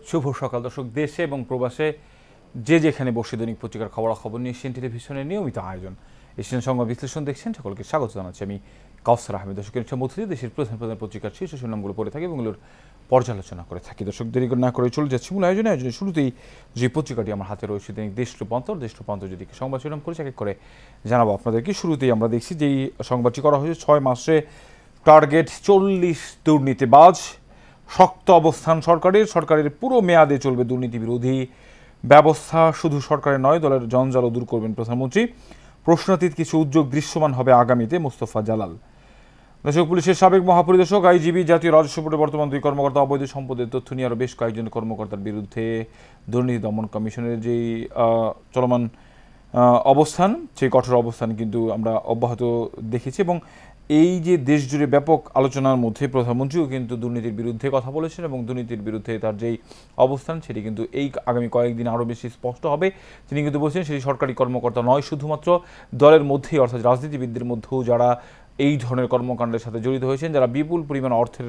শুভ সকাল দর্শক। দেশে এবং প্রবাসে যে যেখানে বসে দৈনিক পত্রিকার খবরাখবর নিয়ে এশিয়ান টেলিভিশনের নিয়মিত আয়োজন এশিয়ান সংবাদ বিশ্লেষণ দেখছেন। সকলকে স্বাগত জানাচ্ছি আমি কাউসার আহমেদ। দর্শকের মধ্যে দিয়ে দেশের প্রধান প্রধান পত্রিকার শীর্ষ শিরোনামগুলো পড়ে থাকি এবং এগুলোর পর্যালোচনা করে থাকি। দর্শক দেরি না করে চলে যাচ্ছি মূল আয়োজনে। শুরুতেই যে পত্রিকাটি আমার হাতে রয়েছে দৈনিক দেশ রূপান্তর যেদিকে সংবাদ শিরোনাম করেছে এক এক করে জানাবো আপনাদেরকে। শুরুতেই আমরা দেখছি যেই সংবাদটি করা হয়েছে 6 মাসে টার্গেট 40 দুর্নীতিবাজ, শক্ত অবস্থান সরকারের পুরো মেয়াদে চলবে দুর্নীতি বিরোধী ব্যবস্থা, শুধু সরকারের নয় দলের জঞ্জালও দূর করবেন প্রধানমন্ত্রী, প্রশ্নাতীত কিছু উদ্যোগ দৃশ্যমান হবে আগামীতে, মোস্তফা জালাল। দর্শক, পুলিশের সাবেক মহাপরিদর্শক আইজিবি জাতীয় রাজস্ব বোর্ডের বর্তমান 2 কর্মকর্তা অবৈধ সম্পদের তথ্য নিয়ে আরও বেশ কয়েকজন কর্মকর্তার বিরুদ্ধে দুর্নীতি দমন কমিশনের যেই চলমান অবস্থান, সেই কঠোর অবস্থান কিন্তু আমরা অব্যাহত দেখেছি এবং এই যে দেশ জুড়ে ব্যাপক আলোচনার মধ্যে প্রধানমন্ত্রীও কিন্তু দুর্নীতির বিরুদ্ধে কথা বলেছেন এবং দুর্নীতির বিরুদ্ধে তার যেই অবস্থান সেটি কিন্তু এই আগামী কয়েকদিন আরও বেশি স্পষ্ট হবে। তিনি কিন্তু বলছেন সেটি সরকারি কর্মকর্তা নয়, শুধুমাত্র দলের মধ্যেই অর্থাৎ রাজনীতিবিদদের মধ্যেও যারা এই ধরনের কর্মকাণ্ডের সাথে জড়িত হয়েছেন, যারা বিপুল পরিমাণ অর্থের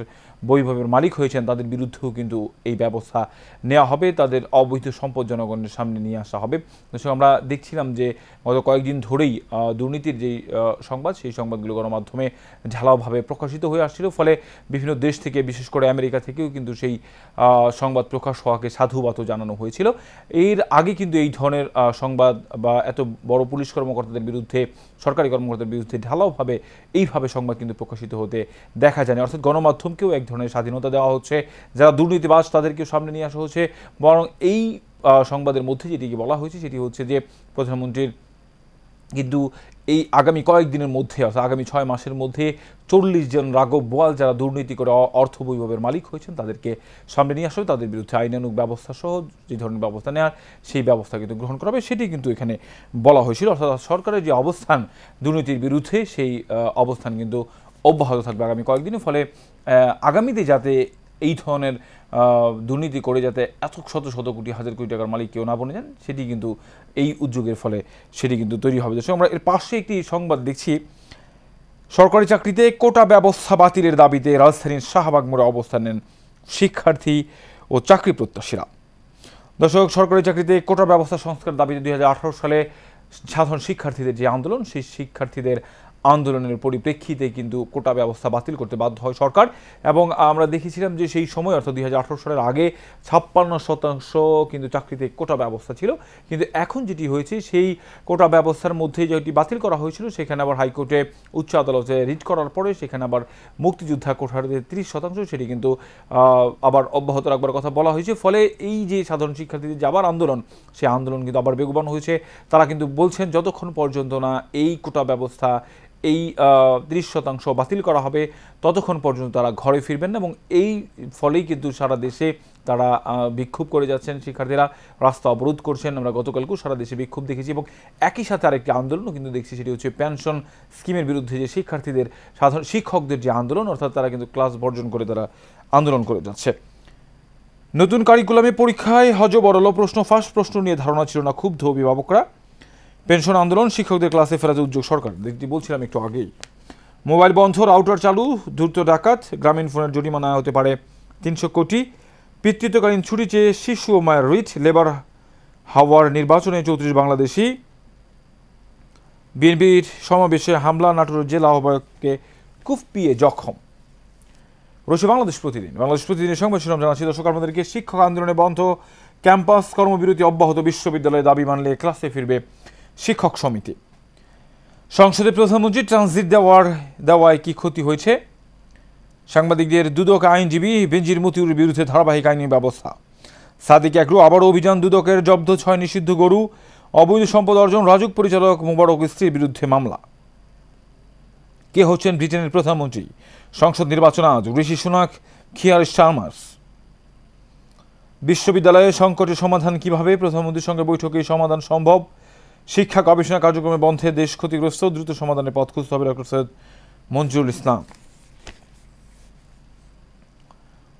বৈভবের মালিক হয়েছেন, তাদের বিরুদ্ধেও কিন্তু এই ব্যবস্থা নেওয়া হবে, তাদের অবৈধ সম্পদ জনগণের সামনে নিয়ে আসা হবে। আমরা দেখছিলাম যে গত কয়েকদিন ধরেই দুর্নীতির যেই সংবাদ, সেই সংবাদগুলো গণমাধ্যমে ঢালাওভাবে প্রকাশিত হয়ে আসছিল, ফলে বিভিন্ন দেশ থেকে বিশেষ করে আমেরিকা থেকেও কিন্তু সেই সংবাদ প্রকাশ হওয়াকে সাধুবাদও জানানো হয়েছিল। এর আগে কিন্তু এই ধরনের সংবাদ বা এত বড় পুলিশ কর্মকর্তাদের বিরুদ্ধে, সরকারি কর্মকর্তাদের বিরুদ্ধে ঢালাওভাবে এইভাবে সংবাদ কিন্তু প্রকাশিত হতে দেখা যায়নি। অর্থাৎ গণমাধ্যমকেও এক ধরনের স্বাধীনতা দেওয়া হচ্ছে, যারা দুর্নীতিবাজ তাদেরকেও সামনে নিয়ে আসা হচ্ছে। বরং এই সংবাদের মধ্যে যেটি বলা হয়েছে সেটি হচ্ছে যে প্রধানমন্ত্রীর কিন্তু এই আগামী কয়েকদিনের মধ্যে অর্থাৎ আগামী 6 মাসের মধ্যে 40 জন রাঘব বোয়াল যারা দুর্নীতি করে অর্থ বৈভবের মালিক হয়েছেন তাদেরকে সামনে নিয়ে আসবে, তাদের বিরুদ্ধে আইনানুগ ব্যবস্থা সহ যে ধরনের ব্যবস্থা নেওয়ার সেই ব্যবস্থা কিন্তু গ্রহণ করা হবে, সেটি কিন্তু এখানে বলা হয়েছিল। অর্থাৎ সরকারের যে অবস্থান দুর্নীতির বিরুদ্ধে, সেই অবস্থান কিন্তু অব্যাহত থাকবে আগামী কয়েকদিনের। ফলে আগামীতে যাতে এই ধরনের দুর্নীতি করে যাতে এত শত শত কোটি হাজার কোটি টাকার মালিক কেউ না বনে যান, সেটি কিন্তু এই উদ্যোগের ফলে সেটি কিন্তু তৈরি হবে। আমরা এর পাশে একটি সংবাদ দেখছি, সরকারি চাকরিতে কোটা ব্যবস্থা বাতিলের দাবিতে রাজধানীর শাহবাগ মোড়ে অবস্থান নেন শিক্ষার্থী ও চাকরি প্রত্যাশীরা। দর্শক, সরকারি চাকরিতে কোটা ব্যবস্থা সংস্কার দাবিতে 2018 সালে সাধারণ শিক্ষার্থীদের যে আন্দোলন, সেই শিক্ষার্থীদের আন্দোলনের পরিপ্রেক্ষিতে কিন্তু কোটা ব্যবস্থা বাতিল করতে বাধ্য হয় সরকার। এবং আমরা দেখেছিলাম যে সেই সময় অর্থাৎ 2018 সালের আগে 56% কিন্তু চাকরিতে কোটা ব্যবস্থা ছিল, কিন্তু এখন যেটি হয়েছে সেই কোটা ব্যবস্থার মধ্যে যেটি বাতিল করা হয়েছিল, সেখানে আবার হাইকোর্টে উচ্চ আদালতে রিট করার পরে সেখানে আবার মুক্তিযোদ্ধা কোটার 30% সেটি কিন্তু আবার অব্যাহত রাখবার কথা বলা হয়েছে। ফলে এই যে সাধারণ শিক্ষার্থীদের যে আবার আন্দোলন, সেই আন্দোলন কিন্তু আবার বেগবান হয়েছে। তারা কিন্তু বলছেন যতক্ষণ পর্যন্ত না এই কোটা ব্যবস্থা, এই 30% বাতিল করা হবে, ততক্ষণ পর্যন্ত তারা ঘরে ফিরবেন না। এবং এই ফলেই কিন্তু সারা দেশে তারা বিক্ষোভ করে যাচ্ছেন, শিক্ষার্থীরা রাস্তা অবরোধ করছেন। আমরা গতকালকেও সারা দেশে বিক্ষোভ দেখেছি এবং একই সাথে আরেকটি আন্দোলনও কিন্তু দেখছি, সেটি হচ্ছে পেনশন স্কিমের বিরুদ্ধে যে শিক্ষার্থীদের, সাধারণ শিক্ষকদের যে আন্দোলন, অর্থাৎ তারা কিন্তু ক্লাস বর্জন করে তারা আন্দোলন করে যাচ্ছে। নতুন কারিকুলামে পরীক্ষায় হযবরল, প্রশ্ন ফাঁস, প্রশ্ন নিয়ে ধারণা ছিল না, ক্ষুব্ধ অভিভাবকরা। পেনশন আন্দোলন, শিক্ষকদের ক্লাসে ফেরাতে উদ্যোগ সরকার, দেখতে বলছিলাম একটু আগেই। মোবাইল বন্ধ, রাউটার চালু, দ্রুত ডাকাত, গ্রামীণ ফোনের জরিমানা হতে পারে 300 কোটি। পিতৃত্বকালীন ছুটি চেয়ে শিশু ও মায়ের রিট, লেবার হাওয়ার নির্বাচনে 34 বাংলাদেশি। বিএনপির সমাবেশে হামলা, নাটোরের জেলা আহ্বায়ককে কুপিয়ে জখম। রয়েছে বাংলাদেশ প্রতিদিনের সংবাদ শিরোনাম জানাচ্ছি দর্শক আপনাদেরকে। শিক্ষক আন্দোলনে বন্ধ, ক্যাম্পাস কর্মবিরতি অব্যাহত, বিশ্ববিদ্যালয়ে দাবি মানলে ক্লাসে ফিরবে শিক্ষক সমিতি। সংসদে প্রধানমন্ত্রী ট্রানজিট দেওয়ায় কি ক্ষতি হয়েছে, সাংবাদিকদের দুদক আইনজীবী বেনজির মতিউরের বিরুদ্ধে ধারাবাহিক আইনি ব্যবস্থা। সাদিক এগ্রো আবারও অভিযান, দুদকের জব্দ 6 নিষিদ্ধ গরু, অবৈধ সম্পদ অর্জন, রাজুক পরিচালক মোবারক স্ত্রীর বিরুদ্ধে মামলা। কে হচ্ছেন ব্রিটেনের প্রধানমন্ত্রী, সংসদ নির্বাচন আজ, ঋষি সুনাক, কিয়ার স্টারমার্স। বিশ্ববিদ্যালয়ে সংকটের সমাধান কিভাবে, প্রধানমন্ত্রীর সঙ্গে বৈঠকে সমাধান সম্ভব। শিক্ষা গবেষণা কার্যক্রমে বন্ধে দেশ ক্ষতিগ্রস্ত, দ্রুত সমাধানের পথ খুঁজতে হবে, ডক্টর সৈয়দ মঞ্জুরুল ইসলাম।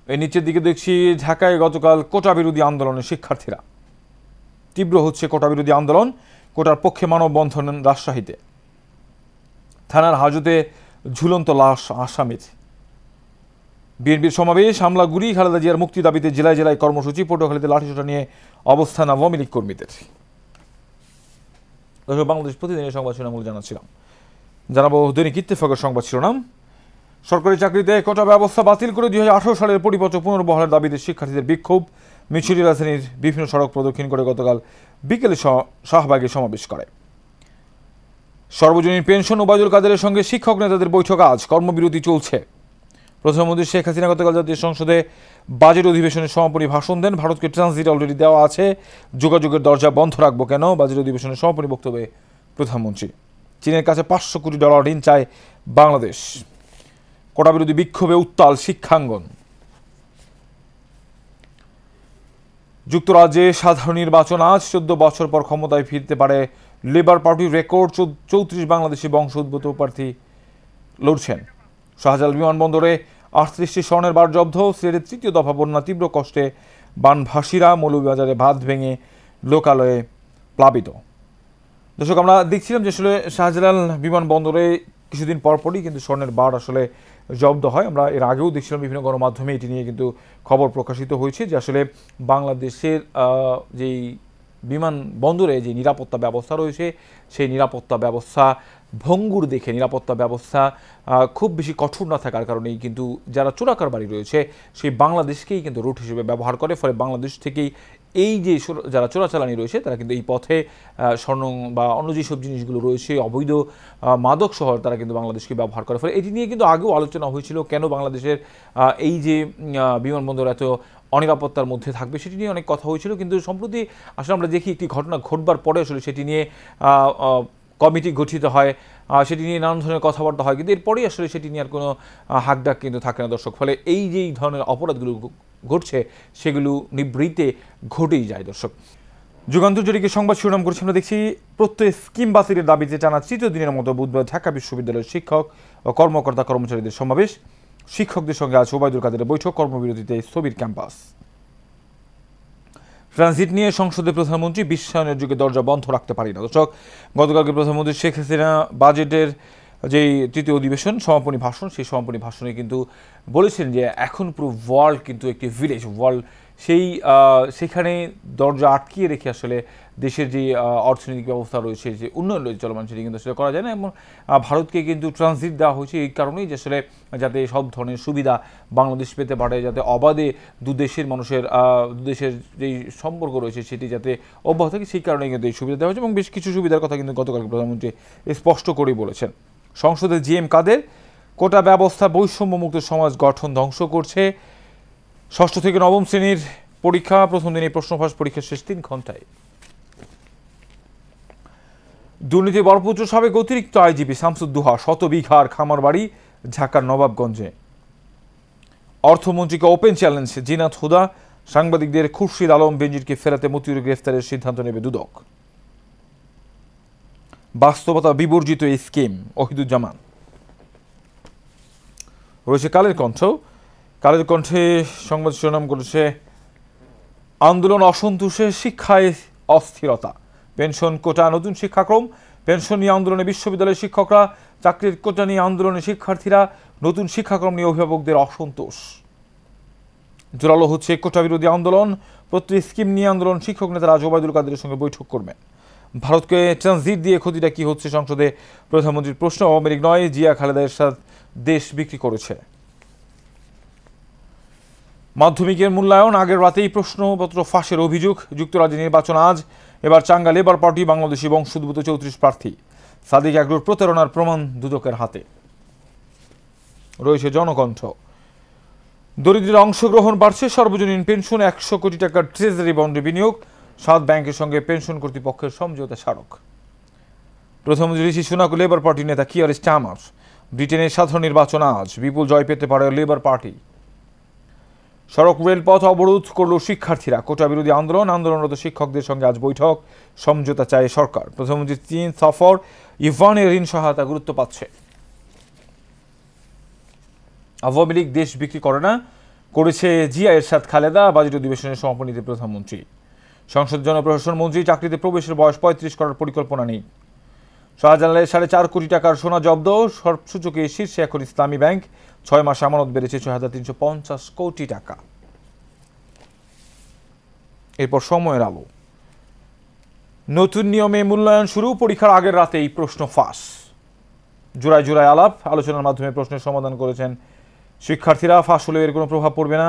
এই নিচের দিকে দেখছি, ঢাকায় গতকাল কোটা বিরোধী আন্দোলনের শিক্ষার্থীরা। তীব্র হচ্ছে কোটা বিরোধী আন্দোলন, কোটার পক্ষে মানববন্ধন রাজশাহীতে। থানার হাজতে ঝুলন্ত লাশ আসামির। বিএনপির সমাবেশ, হামলা, গুলি, খালেদা জিয়ার মুক্তি দাবিতে জেলায় জেলায় কর্মসূচি, পটুয়াখালীতে লাঠিসোঁটা নিয়ে অবস্থান আওয়ামী লীগ কর্মীদের। বাংলাদেশ প্রতিদিনের সংবাদ শিরোনামগুলো জানাচ্ছিলাম। জানাবো দৈনিক ইত্তেফাকের সংবাদ শিরোনাম। সরকারি চাকরিতে কোটা ব্যবস্থা বাতিল করে 2018 সালের পরিপত্র পুনর্বহালের দাবিতে শিক্ষার্থীদের বিক্ষোভ। মিছিল রাজধানীর বিভিন্ন সড়ক প্রদক্ষিণ করে গতকাল বিকেলে শাহবাগে সমাবেশ করে। সর্বজনীন পেনশন, ওবায়দুল কাদেরের সঙ্গে শিক্ষক নেতাদের বৈঠক আজ, কর্মবিরতি চলছে। প্রধানমন্ত্রী শেখ হাসিনা গতকাল জাতীয় সংসদে বাজেট অধিবেশনে সমাপনী ভাষণ দেন। ভারতকে ট্রানজিট অলরেডি দেওয়া আছে, যোগাযোগের দরজা বন্ধ রাখবো কেন, বাজেট অধিবেশনে সমাপনী বক্তব্যে প্রধানমন্ত্রী। চীনের কাছে $500 কোটি ঋণ চায় বাংলাদেশ। কোটা বিরোধী বিক্ষোভে উত্তাল শিক্ষাঙ্গন। যুক্তরাজ্যে সাধারণ নির্বাচন আজ, 14 বছর পর ক্ষমতায় ফিরতে পারে লেবার পার্টির রেকর্ড। 34 বাংলাদেশি বংশোদ্ভূত প্রার্থী লড়ছেন। শাহজালাল বিমানবন্দরে 38টি স্বর্ণের বার জব্দ। সিলেটের 3য় দফা বন্যা, তীব্র কষ্টে বানভাসীরা। মৌলভীবাজারে ভাত ভেঙে লোকালয়ে প্লাবিত। দর্শক, আমরা দেখছিলাম যে আসলে শাহজালাল বিমানবন্দরে কিছুদিন পরপরই কিন্তু স্বর্ণের বার আসলে জব্দ হয়। আমরা এর আগেও দেখছিলাম বিভিন্ন গণমাধ্যমে এটি নিয়ে কিন্তু খবর প্রকাশিত হয়েছে যে আসলে বাংলাদেশের যেই বিমানবন্দরে যে নিরাপত্তা ব্যবস্থা রয়েছে সেই নিরাপত্তা ব্যবস্থা ভঙ্গুর দেখে, নিরাপত্তা ব্যবস্থা খুব বেশি কঠোর না থাকার কারণেই কিন্তু যারা চোরাকার বাড়ি রয়েছে সেই বাংলাদেশকেই কিন্তু রুট হিসেবে ব্যবহার করে। ফলে বাংলাদেশ থেকেই এই যে যারা চোরাচালানি রয়েছে তারা কিন্তু এই পথে স্বর্ণ বা অন্য যেসব জিনিসগুলো রয়েছে, অবৈধ মাদক সহ তারা কিন্তু বাংলাদেশকে ব্যবহার করে। ফলে এটি নিয়ে কিন্তু আগেও আলোচনা হয়েছিল, কেন বাংলাদেশের এই যে বিমানবন্দর এত অনিরাপত্তার মধ্যে থাকবে সেটি নিয়ে অনেক কথা হয়েছিল। কিন্তু সম্প্রতি আসলে আমরা দেখি একটি ঘটনা ঘটবার পরে আসলে সেটি নিয়ে কমিটি গঠিত হয়, সেটি নিয়ে নানান ধরনের কথাবার্তা হয়, কিন্তু এরপরেই আসলে সেটি নিয়ে আর কোনো হাকডাক কিন্তু থাকে না দর্শক। ফলে এই যে ধরনের অপরাধগুলো ঘটছে সেগুলো নিবৃত্তে ঘটেই যায় দর্শক। যুগান্তর জরিকে সংবাদ শিরোনাম করছি, আমরা দেখছি প্রত্যয় স্কিম বাতিলের দাবিতে টানা 3য় দিনের মতো বুধবার ঢাকা বিশ্ববিদ্যালয়ের শিক্ষক ও কর্মকর্তা কর্মচারীদের সমাবেশ। শিক্ষকদের সঙ্গে আজ ওবায়দুল কাদেরের বৈঠক, কর্মবিরতিতে স্থবির ক্যাম্পাস। ট্রানজিট নিয়ে সংসদে প্রধানমন্ত্রী, বিশ্বায়নের যুগে দরজা বন্ধ রাখতে পারি না। দর্শক, গতকালকে প্রধানমন্ত্রী শেখ হাসিনা বাজেটের যেই 3য় অধিবেশন সমাপনী ভাষণ, সেই সমাপনী ভাষণে কিন্তু বলেছেন যে এখন পুরো ওয়ার্ল্ড কিন্তু একটি ভিলেজ ওয়ার্ল্ড, সেখানে দরজা আটকিয়ে রেখে আসলে দেশের যে অর্থনৈতিক ব্যবস্থা রয়েছে, যে উন্নয়ন রয়েছে চলমান, সেটি কিন্তু আসলে করা যায় না। এবং ভারতকে কিন্তু ট্রানজিট দেওয়া হয়েছে এই কারণেই যে আসলে যাতে সব ধরনের সুবিধা বাংলাদেশ পেতে পারে, যাতে অবাধে দুদেশের মানুষের দুদেশের যেই সম্পর্ক রয়েছে সেটি যাতে অব্যাহত থাকে, সেই কারণেই কিন্তু এই সুবিধা দেওয়া হয়েছে। এবং বেশ কিছু সুবিধার কথা কিন্তু গতকাল প্রধানমন্ত্রী স্পষ্ট করেই বলেছেন। সংসদে জিএম কাদের, কোটা ব্যবস্থা বৈষম্যমুক্ত সমাজ গঠন ধ্বংস করছে। 6ষ্ঠ থেকে 9ম শ্রেণীর পরীক্ষা, প্রথম দিনে প্রশ্নফাঁস, পরীক্ষা শেষ 3 ঘন্টায়। দুর্নীতি বরপুত্র সাবেক অতিরিক্ত আইজিপি শামসুদ্দোহা, 100 বিঘার খামার বাড়ি ঢাকার নবাবগঞ্জে। অর্থমন্ত্রীকে ওপেন চ্যালেঞ্জ, জিনাত হুদা, সাংবাদিকদের খুরশিদ আলম বেনজিরকে ফেরাতে মতিউর গ্রেফতারের সিদ্ধান্ত নেবে দুদক। বাস্তবতা বিবর্জিত এই স্কিম, ওহিদুজ্জামান। রয়েছে কালের কণ্ঠ। কালের কণ্ঠে সংবাদ শিরোনাম করেছে আন্দোলন অসন্তোষে শিক্ষায় অস্থিরতা, পেনশন কোটা নতুন শিক্ষাক্রম। পেনশন নিয়ে আন্দোলনে বিশ্ববিদ্যালয়ের শিক্ষকরা, চাকরির কোটা নিয়ে আন্দোলনে শিক্ষার্থীরা, নতুন শিক্ষাক্রম নিয়ে অভিভাবকদের অসন্তোষ। জোরালো হচ্ছে কোটা বিরোধী আন্দোলন, প্রত্যেক স্কিম নিয়ে আন্দোলন। শিক্ষক নেতারা আজ ওবায়দুল কাদেরের সঙ্গে বৈঠক করবেন। ভারতকে ট্রানজিট দিয়ে ক্ষতিটা কি হচ্ছে সংসদে প্রধানমন্ত্রীর প্রশ্ন। আওয়ামী লীগ নয়, জিয়া খালেদা এরশাদ দেশ বিক্রি করেছে। মাধ্যমিকের মূল্যায়ন, আগের রাতেই প্রশ্নপত্র ফাঁসের অভিযোগ। যুক্তরাজ্যে নির্বাচন আজ, এবার চাঙ্গা লেবার পার্টি, বাংলাদেশি বংশোদ্ভূত 34 প্রার্থী। সাদিক আগ্রোর প্রতারণার প্রমাণ দুদকের হাতে। রয়েছে জনকণ্ঠ। দরিদ্রের অংশগ্রহণ বাড়ছে, সর্বজনীন পেনশন, 100 কোটি টাকার ট্রেজারি বন্ডে বিনিয়োগ। 7 ব্যাংকের সঙ্গে পেনশন কর্তৃপক্ষের সমঝোতা স্মারক। প্রধানমন্ত্রী ঋষি সুনাক লেবার পার্টি নেতা কিয়ার স্টামার। ব্রিটেনের সাধারণ নির্বাচন আজ, বিপুল জয় পেতে পারে লেবার পার্টি। সড়ক রেলপথ অবরোধ করল শিক্ষার্থীরা, কোটা বিরোধী আন্দোলনরত শিক্ষকদের সঙ্গে আজ বৈঠক, সমঝোতা চায় সরকার। প্রধানমন্ত্রীর 3 সফর, ইভানের ঋণ সহায়তা গুরুত্ব পাচ্ছে। আওয়ামী লীগ দেশ বিক্রি করে না, করেছে জিয়া এরশাদ খালেদা, বাজেট অধিবেশনের সমাপনীতে প্রধানমন্ত্রী। সংসদ জনপ্রশাসন মন্ত্রী, চাকরিতে প্রবেশের বয়স 35 করার পরিকল্পনা নেই। শাহজালালের 4.5 কোটি টাকার সোনা জব্দ, সূচকে শীর্ষে এখন ইসলামী ব্যাংক। 6 মাসে আমানত বেড়েছে 6,350 কোটি টাকা। এরপর সময়ের আলো, নতুন নিয়মে মূল্যায়ন শুরু, পরীক্ষার আগের রাতেই প্রশ্ন ফাঁস। জোড়ায় আলাপ আলোচনার মাধ্যমে প্রশ্নের সমাধান করেছেন শিক্ষার্থীরা। ফাঁস হলেও এর কোনো প্রভাব পড়বে না।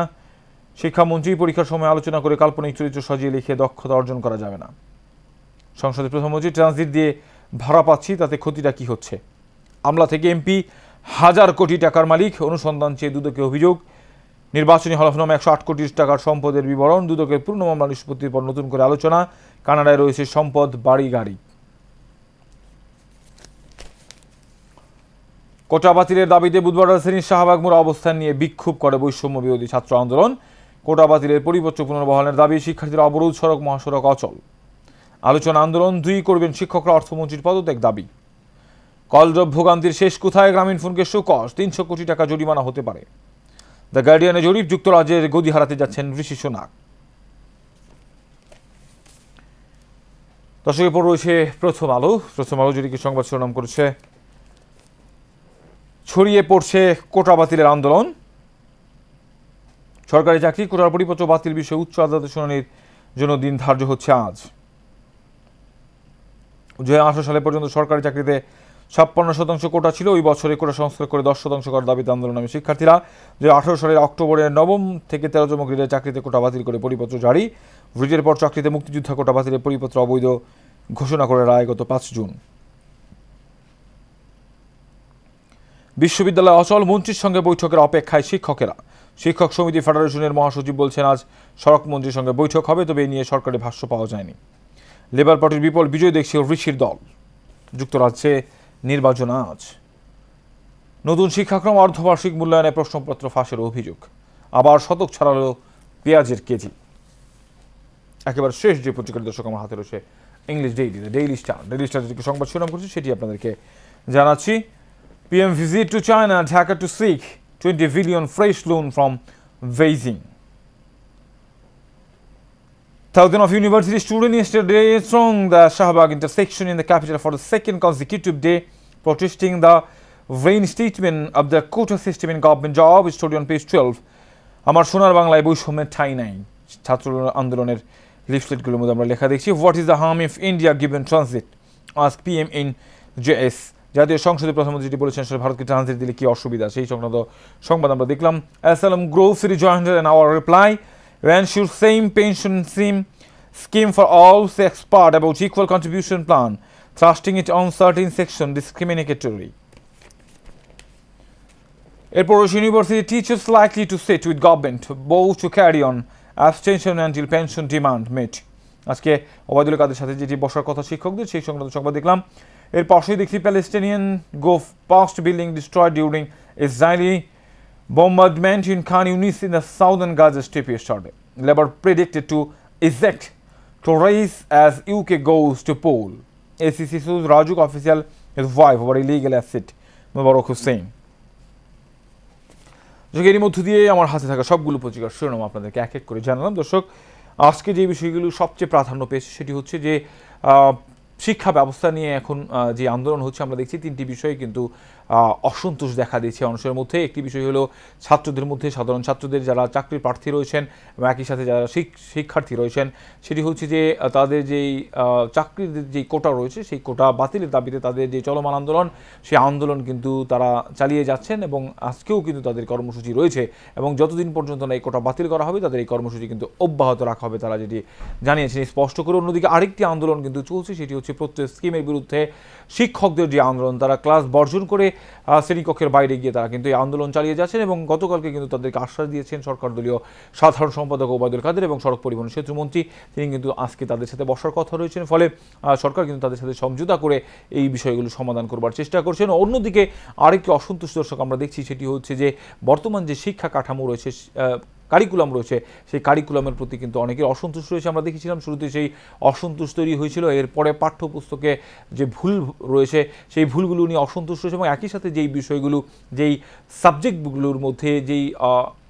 শিক্ষামন্ত্রী, পরীক্ষার সময় আলোচনা করে কাল্পনিক চরিত্র সাজিয়ে লিখে দক্ষতা অর্জন করা যাবে না। সংসদের প্রধানমন্ত্রী, ট্রানজিট দিয়ে ভাড়া পাচ্ছি, তাতে ক্ষতিটা কি হচ্ছে? আমলা থেকে এমপি 1000 কোটি টাকার মালিক, অনুসন্ধান চেয়ে দুদকে অভিযোগ। নির্বাচনী হলফনামা 108 কোটি টাকার সম্পদের বিবরণ। দুদকের পূর্ণ মামলা নিষ্পত্তির পর নতুন করে আলোচনা। কানাডায় রয়েছে সম্পদ, বাড়ি গাড়ি। কোটা বাতিলের দাবিতে বুধবার রাজধানীর শাহবাগ মোড়ে অবস্থান নিয়ে বিক্ষোভ করে বৈষম্য বিরোধী ছাত্র আন্দোলন। কোটা বাতিলের পরিপত্র পুনর্বহালের দাবি, শিক্ষার্থীরা অবরোধ, সড়ক মহাসড়ক অচল। আলোচনা আন্দোলন, 2 করবেন শিক্ষকরা, অর্থমন্ত্রীর পদত্যাগ দাবি। কলরব ভোগান্তির শেষ কোথায়? গ্রামীণফোনকে শোকজ, 300 কোটি টাকা জরিমানা হতে পারে। দ্য গার্ডিয়ানে জরিপ, যুক্তরাজ্যের গদি হারাতে যাচ্ছেন ঋষি সোনাক। দর্শকের পর রয়েছে প্রথম আলো। যেটিকে সংবাদ শিরোনাম করেছে, ছড়িয়ে পড়ছে কোটা বাতিলের আন্দোলন। সরকারি চাকরি কোটার পরিপত্র বাতিল বিষয়ে উচ্চ আদালতে শুনানির জন্য দিন ধার্য হচ্ছে আজ। 2018 সালে পর্যন্ত সরকারি চাকরিতে 56% কোটা ছিল। ওই বছরে কোটা সংস্কার করে 10% করার দাবিতে আন্দোলন নামে শিক্ষার্থীরা। 2018 সালের অক্টোবরের 9ম থেকে 13তম গ্রেডের চাকরিতে কোটা বাতিল করে পরিপত্র জারি। ব্রিজের পর চাকরিতে মুক্তিযোদ্ধা কোটা বাতিলের পরিপত্র অবৈধ ঘোষণা করে রায় গত 5 জুন। বিশ্ববিদ্যালয় অচল, মন্ত্রীর সঙ্গে বৈঠকের অপেক্ষায় শিক্ষকেরা। শিক্ষক সমিতি ফেডারেশনের মহাসচিব বলছেন আজ সড়ক মন্ত্রীর সঙ্গে বৈঠক হবে, তবে এই নিয়ে সরকারি ভাষ্য পাওয়া যায়নি। লেবার পার্টির বিপুল বিজয় দেখছে ঋষির দল। যুক্তরাজ্যে নির্বাচন আজ। নতুন শিক্ষাক্রম, অর্ধবার্ষিক মূল্যায়নে প্রশ্নপত্র ফাঁসের অভিযোগ। আবার শতক ছাড়ালো পেঁয়াজের কেজি। একেবারে শেষ যে পত্রিকার দর্শক আমার হাতে রয়েছে ইংলিশ ডেইলি স্টার যেটিকে সংবাদ শিরোনাম করছে সেটি আপনাদেরকে জানাচ্ছি। PM visit to China, Dhaka to seek 20 billion fresh loan from Beijing. Thousands of university students yesterday thronged the Shahbag intersection in the capital for the second consecutive day, protesting the reinstatement of the quota system in government job. Story on page 12. আমার সোনার বাংলায় বৈষম্যের ঠাঁই নাই, ছাত্র আন্দোলনের লিফলেটগুলোর মধ্যে আমরা লেখা দেখছি। What is the harm if India given transit, ask PM in JS। জাতীয় সংসদে প্রধানমন্ত্রী যেটি বলেছেন আসলে ভারতকে ট্রানজিট দিলে কি অসুবিধা, সেই সংক্রান্ত সংবাদ আমরা দেখলাম। Asylum growth rejoined in our reply. When should same pension scheme for all, say expert about equal contribution plan, thrusting it on certain section discriminatory. Airport University teachers likely to sit with government, both to carry on abstention until pension demand met. আজকে ওবায়দুল কাদের সাথে যেটি বসার কথা শিক্ষকদের, সেই সংক্রান্ত সংবাদ দেখলাম। এর পাশেই দেখছি Palestinian Gulf Post building destroyed during Israeli bombardment in Khan Yunis in the southern Gaza Strip yesterday. Labour predicted to eject Torres as UK goes to poll. ACC sues Rajuk official his wife over illegal asset, Mubarak Hussain. এর মধ্য দিয়ে আমার হাতে থাকা সবগুলো পত্রিকার শিরোনাম আপনাদেরকে এক এক করে জানালাম। দর্শক, আজকে যে বিষয়গুলো সবচেয়ে প্রাধান্য পেয়েছে সেটি হচ্ছে যে শিক্ষা ব্যবস্থা নিয়ে এখন যে আন্দোলন হচ্ছে, আমরা দেখছি 3টি বিষয়ে কিন্তু অসন্তোষ দেখা দিয়েছে মানুষের মধ্যে। একটি বিষয় হলো ছাত্রদের মধ্যে, সাধারণ ছাত্রদের যারা চাকরির প্রার্থী রয়েছেন এবং একই সাথে যারা শিক্ষার্থী রয়েছেন, সেটি হচ্ছে যে তাদের যেই চাকরির যেই কোটা রয়েছে সেই কোটা বাতিলের দাবিতে তাদের যে চলমান আন্দোলন, সেই আন্দোলন কিন্তু তারা চালিয়ে যাচ্ছেন এবং আজকেও কিন্তু তাদের কর্মসূচি রয়েছে এবং যতদিন পর্যন্ত না এই কোটা বাতিল করা হবে তাদের এই কর্মসূচি কিন্তু অব্যাহত রাখা হবে, তারা যেটি জানিয়েছেন স্পষ্ট করে। অন্যদিকে আরেকটি আন্দোলন কিন্তু চলছে, সেটি হচ্ছে প্রত্যেক স্কিমের বিরুদ্ধে শিক্ষকদের যে আন্দোলন, তারা ক্লাস বর্জন করে শ্রেণীকক্ষের বাইরে গিয়ে তারা কিন্তু এই আন্দোলন চালিয়ে যাচ্ছেন এবং গতকালকে কিন্তু তাদেরকে আশ্বাস দিয়েছেন সরকার দলীয় সাধারণ সম্পাদক ওবায়দুল কাদের এবং সড়ক পরিবহন সেতুমন্ত্রী, তিনি কিন্তু আজকে তাদের সাথে বসার কথা রয়েছেন। ফলে সরকার কিন্তু তাদের সাথে সমঝোতা করে এই বিষয়গুলো সমাধান করবার চেষ্টা করছেন। অন্যদিকে আরেকটি অসন্তুষ্ট দর্শক আমরা দেখছি, সেটি হচ্ছে যে বর্তমান যে শিক্ষা কাঠামো রয়েছে, কারিকুলাম রয়েছে, সেই কারিকুলামের প্রতি কিন্তু অনেকের অসন্তুষ্ট রয়েছে। আমরা দেখেছিলাম শুরুতে সেই অসন্তোষ তৈরি হয়েছিল, এরপরে পাঠ্যপুস্তকে যে ভুল রয়েছে সেই ভুলগুলো নিয়ে অসন্তুষ্ট রয়েছে এবং একই সাথে যেই বিষয়গুলো, যেই সাবজেক্টগুলোর মধ্যে যেই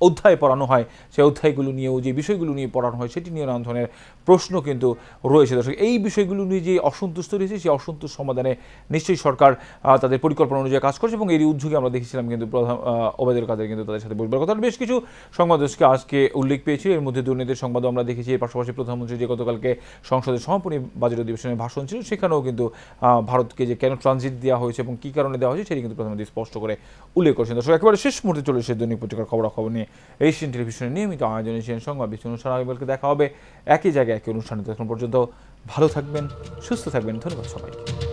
অধ্যায় পড়ানো হয় সেই অধ্যায়গুলো নিয়েও যে বিষয়গুলো নিয়ে পড়ানো হয় সেটি নিয়ে নানা ধরনের প্রশ্ন কিন্তু রয়েছে। দর্শক, এই বিষয়গুলো নিয়ে যে অসন্তুষ্ট রয়েছে সেই অসন্তোষ সমাধানে নিশ্চয়ই সরকার তাদের পরিকল্পনা অনুযায়ী কাজ করছে এবং এরই উদ্যোগে আমরা দেখেছিলাম কিন্তু প্রধান ওবায়দুল কাদের কিন্তু তাদের সাথে বসবার কথা। বেশ কিছু সংবাদ আজকে উল্লেখ পেয়েছি, এর মধ্যে দুর্নীতির সংবাদও আমরা দেখেছি। এর পাশাপাশি প্রধানমন্ত্রী যে গতকালকে সংসদের সমাপনী বাজেট অধিবেশনে ভাষণ ছিল সেখানেও কিন্তু ভারতকে যে কেন ট্রানজিট দেওয়া হয়েছে এবং কী কারণে দেওয়া হয়েছে সেটি কিন্তু প্রধানমন্ত্রী স্পষ্ট করে উল্লেখ করেছেন। দর্শক, একেবারে শেষ মুহূর্তে চলে এসেছে দৈনিক পত্রিকার খবরাখবর নিয়ে এশিয়ান টেলিভিশনের নিয়মিত আয়োজন এশিয়ান সংবাদ বিশ্ব অনুষ্ঠান। আগামীকালকে দেখা হবে একই জায়গায় একই অনুষ্ঠানে। তখন পর্যন্ত ভালো থাকবেন, সুস্থ থাকবেন। ধন্যবাদ সবাইকে।